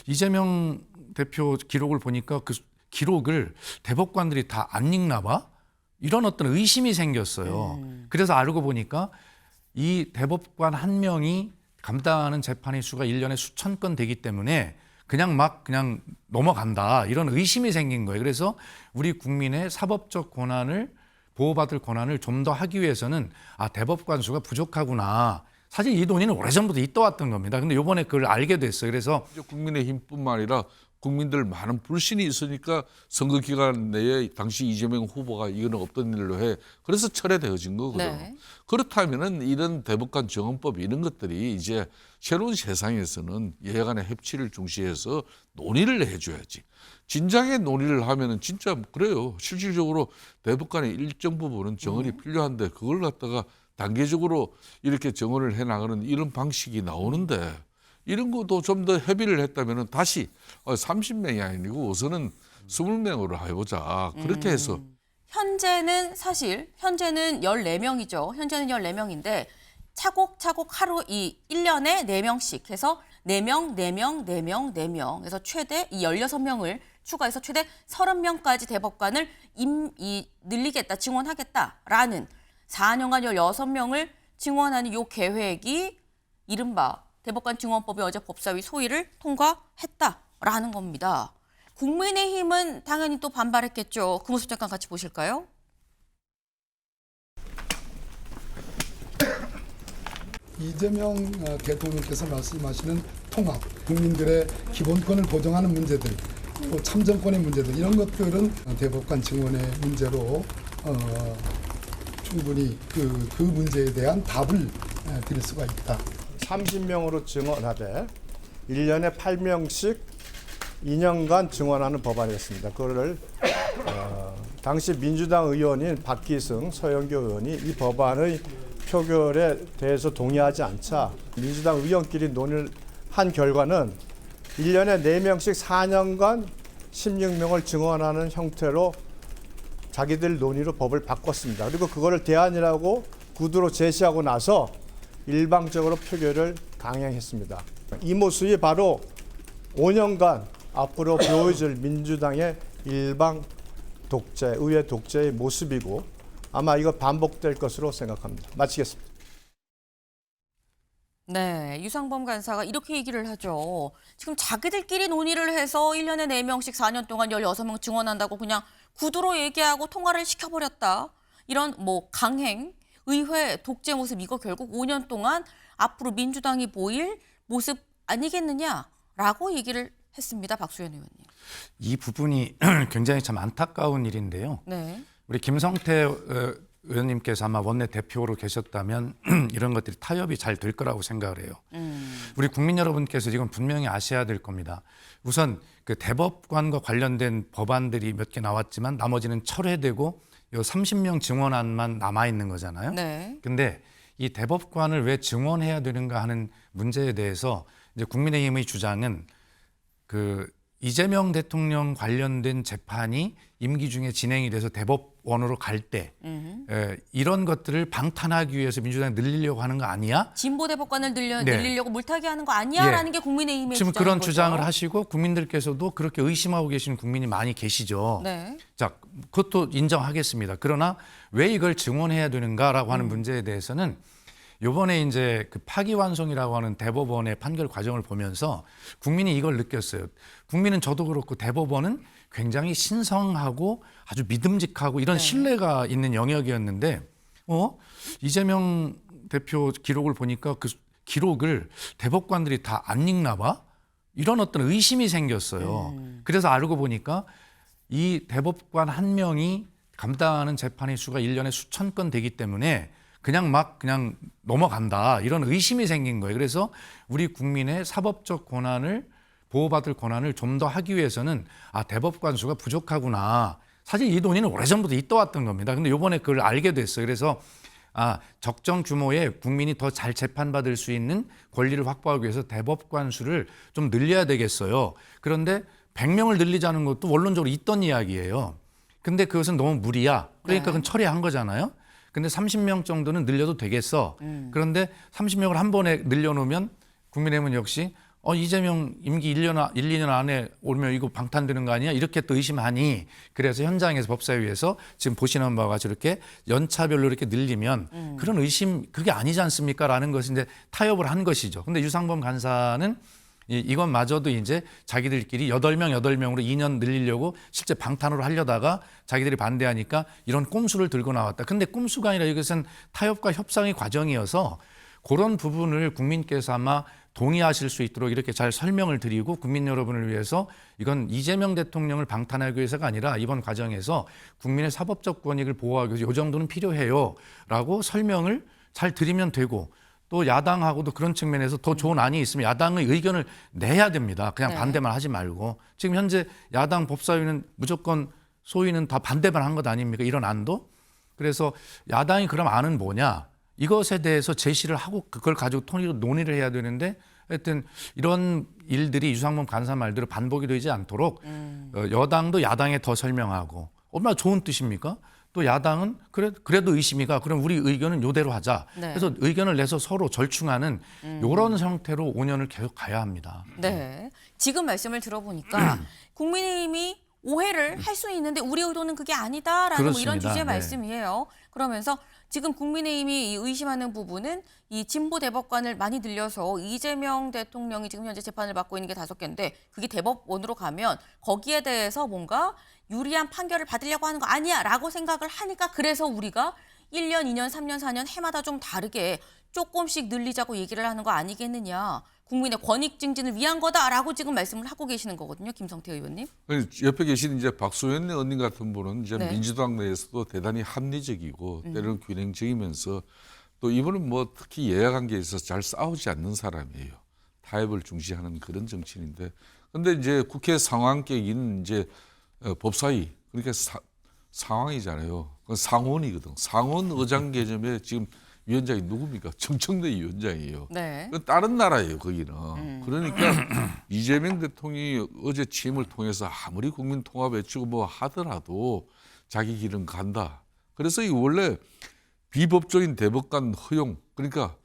이재명 대표 기록을 보니까 그 기록을 대법관들이 다 안 읽나 봐? 이런 어떤 의심이 생겼어요. 그래서 알고 보니까 이 대법관 한 명이 감당하는 재판의 수가 1년에 수천 건 되기 때문에 그냥 넘어간다. 이런 의심이 생긴 거예요. 그래서 우리 국민의 사법적 권한을 보호받을 권한을 좀 더 하기 위해서는 대법관 수가 부족하구나. 사실 이 논의는 오래전부터 있어왔던 겁니다. 근데 이번에 그걸 알게 됐어요. 그래서 국민의힘뿐만 아니라 국민들 많은 불신이 있으니까 선거 기간 내에 당시 이재명 후보가 이거는 없던 일로 해. 그래서 철회되어진 거거든요. 네. 그렇다면은 이런 대법관 정헌법 이런 것들이 이제 새로운 세상에서는 여야 간의 협치를 중시해서 논의를 해줘야지. 진작에 논의를 하면은 진짜 그래요. 실질적으로 대법관의 일정 부분은 정헌이 필요한데 그걸 갖다가 단계적으로 이렇게 정헌을 해 나가는 이런 방식이 나오는데 이런 것도 좀 더 협의를 했다면은 다시 30명이 아니고 우선은 20명으로 해보자. 그렇게 해서 현재는 14명이죠. 현재는 14명인데 차곡차곡 하루 1년에 4명씩 해서 4명, 4명, 4명, 4명. 그래서 최대 이 16명을 추가해서 최대 30명까지 대법관을 늘리겠다, 증원하겠다라는 4년간 16명을 증원하는 이 계획이 이른바 대법관 증원법이 어제 법사위 소위를 통과했다라는 겁니다. 국민의힘은 당연히 또 반발했겠죠. 그 모습 잠깐 같이 보실까요? 이재명 대통령께서 말씀하시는 통합, 국민들의 기본권을 보장하는 문제들, 또 참정권의 문제들 이런 것들은 대법관 증원의 문제로 충분히 그 문제에 대한 답을 드릴 수가 있다. 30명으로 증언하되 1년에 8명씩 2년간 증언하는 법안이었습니다. 그거를 당시 민주당 의원인 박기승, 서영교 의원이 이 법안의 표결에 대해서 동의하지 않자 민주당 의원끼리 논의를 한 결과는 1년에 4명씩 4년간 16명을 증언하는 형태로 자기들 논의로 법을 바꿨습니다. 그리고 그거를 대안이라고 구두로 제시하고 나서 일방적으로 표결을 강행했습니다. 이 모습이 바로 5년간 앞으로 보여줄 민주당의 일방 독재, 의회 독재의 모습이고 아마 이거 반복될 것으로 생각합니다. 마치겠습니다. 네, 유상범 간사가 이렇게 얘기를 하죠. 지금 자기들끼리 논의를 해서 1년에 4명씩 4년 동안 16명 증언한다고 그냥 구두로 얘기하고 통과를 시켜버렸다. 이런 강행, 의회 독재 모습 이거 결국 5년 동안 앞으로 민주당이 보일 모습 아니겠느냐라고 얘기를 했습니다. 박수현 의원님. 이 부분이 굉장히 참 안타까운 일인데요. 네. 우리 김성태 의원님께서 아마 원내 대표로 계셨다면 이런 것들이 타협이 잘 될 거라고 생각을 해요. 우리 국민 여러분께서 지금 분명히 아셔야 될 겁니다. 우선 그 대법관과 관련된 법안들이 몇 개 나왔지만 나머지는 철회되고 요 30명 증언안만 남아 있는 거잖아요. 네. 근데 이 대법관을 왜 증언해야 되는가 하는 문제에 대해서 이제 국민의힘의 주장은 그 이재명 대통령 관련된 재판이 임기 중에 진행이 돼서 대법원으로 갈 때 이런 것들을 방탄하기 위해서 민주당이 늘리려고 하는 거 아니야? 진보 대법관을 늘리려고 물타기 하는 거 아니야라는 게 국민의힘의 지금 주장인 그런 거죠. 주장을 하시고 국민들께서도 그렇게 의심하고 계시는 국민이 많이 계시죠. 네. 자, 그것도 인정하겠습니다. 그러나 왜 이걸 증언해야 되는가라고 하는 문제에 대해서는 요번에 이제 그 파기환송이라고 하는 대법원의 판결 과정을 보면서 국민이 이걸 느꼈어요. 국민은 저도 그렇고 대법원은 굉장히 신성하고 아주 믿음직하고 이런 신뢰가 있는 영역이었는데 이재명 대표 기록을 보니까 그 기록을 대법관들이 다 안 읽나 봐? 이런 어떤 의심이 생겼어요. 그래서 알고 보니까 이 대법관 한 명이 감당하는 재판의 수가 1년에 수천 건 되기 때문에 그냥 넘어간다. 이런 의심이 생긴 거예요. 그래서 우리 국민의 사법적 권한을 보호받을 권한을 좀 더 하기 위해서는 대법관 수가 부족하구나. 사실 이 논의는 오래전부터 있어왔던 겁니다. 근데 이번에 그걸 알게 됐어요. 그래서 적정 규모의 국민이 더 잘 재판받을 수 있는 권리를 확보하기 위해서 대법관 수를 좀 늘려야 되겠어요. 그런데 100명을 늘리자는 것도 원론적으로 있던 이야기예요. 근데 그것은 너무 무리야. 그러니까 그건 철회한 거잖아요. 근데 30명 정도는 늘려도 되겠어. 그런데 30명을 한 번에 늘려놓으면 국민의힘은 역시 이재명 임기 1년, 2년 안에 오면 이거 방탄되는 거 아니야? 이렇게 또 의심하니 그래서 현장에서 법사위에서 지금 보시는 바와 같이 이렇게 연차별로 이렇게 늘리면 그런 의심 그게 아니지 않습니까? 라는 것이 이제 타협을 한 것이죠. 근데 유상범 간사는 이것마저도 이제 자기들끼리 8명으로 2년 늘리려고 실제 방탄으로 하려다가 자기들이 반대하니까 이런 꼼수를 들고 나왔다. 근데 꼼수가 아니라 이것은 타협과 협상의 과정이어서 그런 부분을 국민께서 아마 동의하실 수 있도록 이렇게 잘 설명을 드리고 국민 여러분을 위해서 이건 이재명 대통령을 방탄하기 위해서가 아니라 이번 과정에서 국민의 사법적 권익을 보호하기 위해서 이 정도는 필요해요라고 설명을 잘 드리면 되고 또 야당하고도 그런 측면에서 더 좋은 안이 있으면 야당의 의견을 내야 됩니다. 그냥 네. 반대만 하지 말고 지금 현재 야당 법사위는 무조건 소위는 다 반대만 한 것 아닙니까? 이런 안도. 그래서 야당이 그럼 안은 뭐냐? 이것에 대해서 제시를 하고 그걸 가지고 논의를 해야 되는데 하여튼 이런 일들이 유상범 간사 말대로 반복이 되지 않도록 여당도 야당에 더 설명하고 얼마나 좋은 뜻입니까? 또 야당은 그래도 의심이가 그럼 우리 의견은 요대로 하자. 네. 그래서 의견을 내서 서로 절충하는 이런 형태로 5년을 계속 가야 합니다. 네. 지금 말씀을 들어보니까 국민의힘이 오해를 할 수 있는데 우리 의도는 그게 아니다라는 뭐 이런 그렇습니다. 취지의 네. 말씀이에요. 그러면서 지금 국민의힘이 이 의심하는 부분은 이 진보 대법관을 많이 늘려서 이재명 대통령이 지금 현재 재판을 받고 있는 게 5개인데 그게 대법원으로 가면 거기에 대해서 뭔가 유리한 판결을 받으려고 하는 거 아니야 라고 생각을 하니까 그래서 우리가 1년, 2년, 3년, 4년 해마다 좀 다르게 조금씩 늘리자고 얘기를 하는 거 아니겠느냐. 국민의 권익 증진을 위한 거다라고 지금 말씀을 하고 계시는 거거든요. 김성태 의원님. 옆에 계신 이제 박소연 의원님 같은 분은 이제 네. 민주당 내에서도 대단히 합리적이고 때로는 균형적이면서 또 이분은 뭐 특히 여야 관계에 있어서 잘 싸우지 않는 사람이에요. 타협을 중시하는 그런 정치인인데, 근데 이제 국회 상황격인 이제 법사위 그러니까 상황이잖아요. 그건 상원이거든. 상원 의장 개념에 지금 위원장이 누굽니까? 정청래 위원장이에요. 네. 그건 다른 나라예요, 거기는. 그러니까 이재명 대통령이 어제 취임을 통해서 아무리 국민 통합 외치고 뭐 하더라도 자기 길은 간다. 그래서 이 원래 비법조인 대법관 허용, 그러니까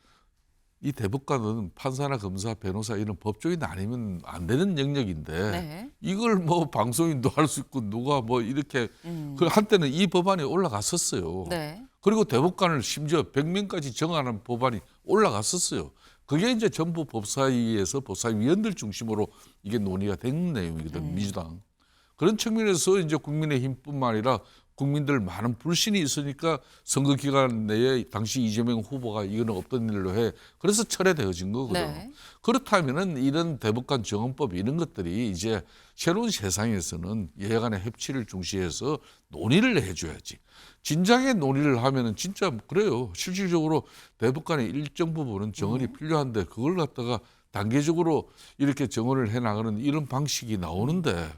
이 대법관은 판사나 검사, 변호사 이런 법조인 아니면 안 되는 영역인데 네. 이걸 뭐 방송인도 할 수 있고 누가 뭐 이렇게 그 한때는 이 법안이 올라갔었어요. 네. 그리고 대법관을 심지어 100명까지 정하는 법안이 올라갔었어요. 그게 이제 전부 법사위에서 법사위원들 중심으로 이게 논의가 된 내용이거든, 민주당. 그런 측면에서 이제 국민의힘뿐만 아니라 국민들 많은 불신이 있으니까 선거 기간 내에 당시 이재명 후보가 이거는 없던 일로 해. 그래서 철회되어진 거거든. 네. 그렇다면은 이런 대법관 정헌법 이런 것들이 이제 새로운 세상에서는 여야 간의 협치를 중시해서 논의를 해줘야지. 진작에 논의를 하면은 진짜 그래요. 실질적으로 대법관의 일정 부분은 정언이 필요한데 그걸 갖다가 단계적으로 이렇게 정언을 해 나가는 이런 방식이 나오는데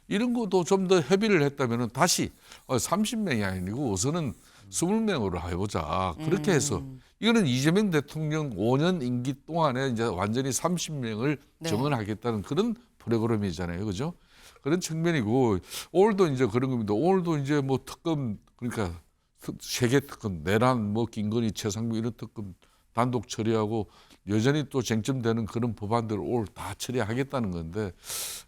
이런 것도 좀 더 협의를 했다면은 다시 30명이 아니고 우선은 20명으로 해보자. 그렇게 해서 이거는 이재명 대통령 5년 임기 동안에 이제 완전히 30명을 네. 정언하겠다는 그런 프로그램이잖아요, 그죠? 그런 측면이고 오늘도 이제 그런 겁니다. 오늘도 이제 뭐 특검 그러니까 세계 특검, 내란, 뭐 김건희, 최상무 이런 특검 단독 처리하고 여전히 또 쟁점되는 그런 법안들을 오늘 다 처리하겠다는 건데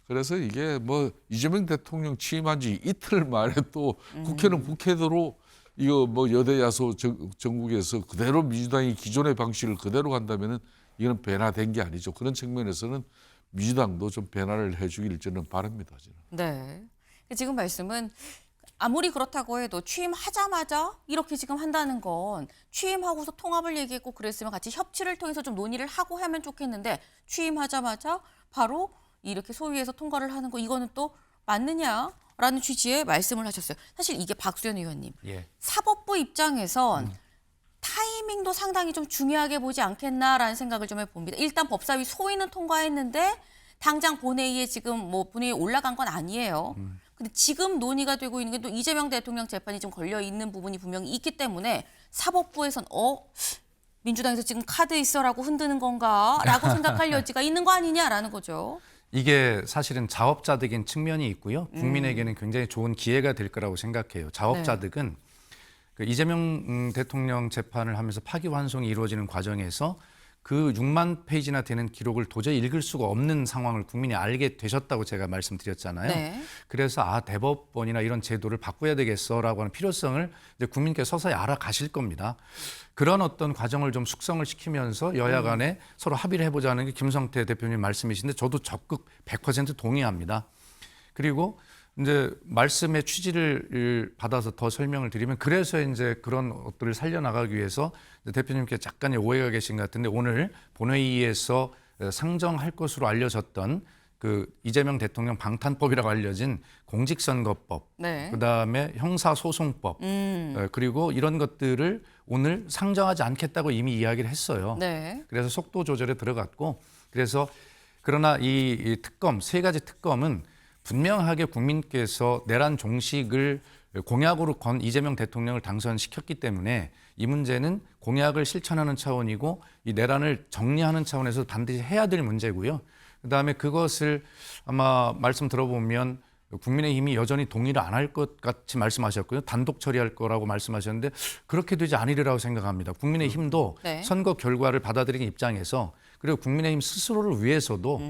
그래서 이게 뭐 이재명 대통령 취임한 지 이틀 만에 또 국회는 국회대로 이거 뭐 여대 야소 전국에서 그대로 민주당이 기존의 방식을 그대로 간다면은 이거는 변화된 게 아니죠. 그런 측면에서는 민주당도 좀 변화를 해주기를 저는 바랍니다. 저는. 네. 지금 말씀은 아무리 그렇다고 해도 취임하자마자 이렇게 지금 한다는 건 취임하고서 통합을 얘기했고 그랬으면 같이 협치를 통해서 좀 논의를 하고 하면 좋겠는데 취임하자마자 바로 이렇게 소위에서 통과를 하는 거 이거는 또 맞느냐라는 취지의 말씀을 하셨어요. 사실 이게 박수현 의원님. 예. 사법부 입장에선 타이밍도 상당히 좀 중요하게 보지 않겠나라는 생각을 좀 해봅니다. 일단 법사위 소위는 통과했는데 당장 본회의에 지금 뭐 본회의에 올라간 건 아니에요. 근데 지금 논의가 되고 있는 게 또 이재명 대통령 재판이 좀 걸려 있는 부분이 분명히 있기 때문에 사법부에선 민주당에서 지금 카드 있어라고 흔드는 건가라고 생각할 여지가 있는 거 아니냐라는 거죠. 이게 사실은 자업자득인 측면이 있고요. 국민에게는 굉장히 좋은 기회가 될 거라고 생각해요. 자업자득은 그 이재명 대통령 재판을 하면서 파기환송이 이루어지는 과정에서 그 6만 페이지나 되는 기록을 도저히 읽을 수가 없는 상황을 국민이 알게 되셨다고 제가 말씀드렸잖아요. 네. 그래서 대법원이나 이런 제도를 바꿔야 되겠어라고 하는 필요성을 이제 국민께서 서서히 알아가실 겁니다. 그런 어떤 과정을 좀 숙성을 시키면서 여야 간에 서로 합의를 해보자는 게 김성태 대표님 말씀이신데 저도 적극 100% 동의합니다. 그리고 이제 말씀의 취지를 받아서 더 설명을 드리면 그래서 이제 그런 것들을 살려나가기 위해서 대표님께 약간의 오해가 계신 것 같은데 오늘 본회의에서 상정할 것으로 알려졌던 그 이재명 대통령 방탄법이라고 알려진 공직선거법, 네. 그다음에 형사소송법, 그리고 이런 것들을 오늘 상정하지 않겠다고 이미 이야기를 했어요. 네. 그래서 속도 조절에 들어갔고 그래서 그러나 이 특검 세 가지 특검은 분명하게 국민께서 내란 종식을 공약으로 건 이재명 대통령을 당선시켰기 때문에 이 문제는 공약을 실천하는 차원이고 이 내란을 정리하는 차원에서 반드시 해야 될 문제고요. 그다음에 그것을 아마 말씀 들어보면 국민의힘이 여전히 동의를 안 할 것 같이 말씀하셨고요. 단독 처리할 거라고 말씀하셨는데 그렇게 되지 않으리라고 생각합니다. 국민의힘도 네. 선거 결과를 받아들이는 입장에서 그리고 국민의힘 스스로를 위해서도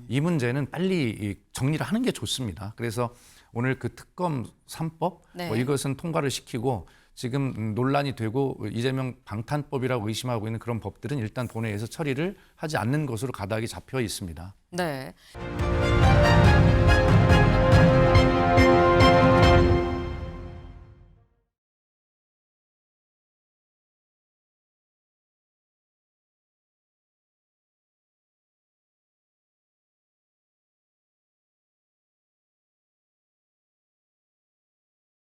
이 문제는 빨리 정리를 하는 게 좋습니다. 그래서 오늘 그 특검 3법 네. 이것은 통과를 시키고 지금 논란이 되고 이재명 방탄법이라고 의심하고 있는 그런 법들은 일단 본회의에서 처리를 하지 않는 것으로 가닥이 잡혀 있습니다. 네.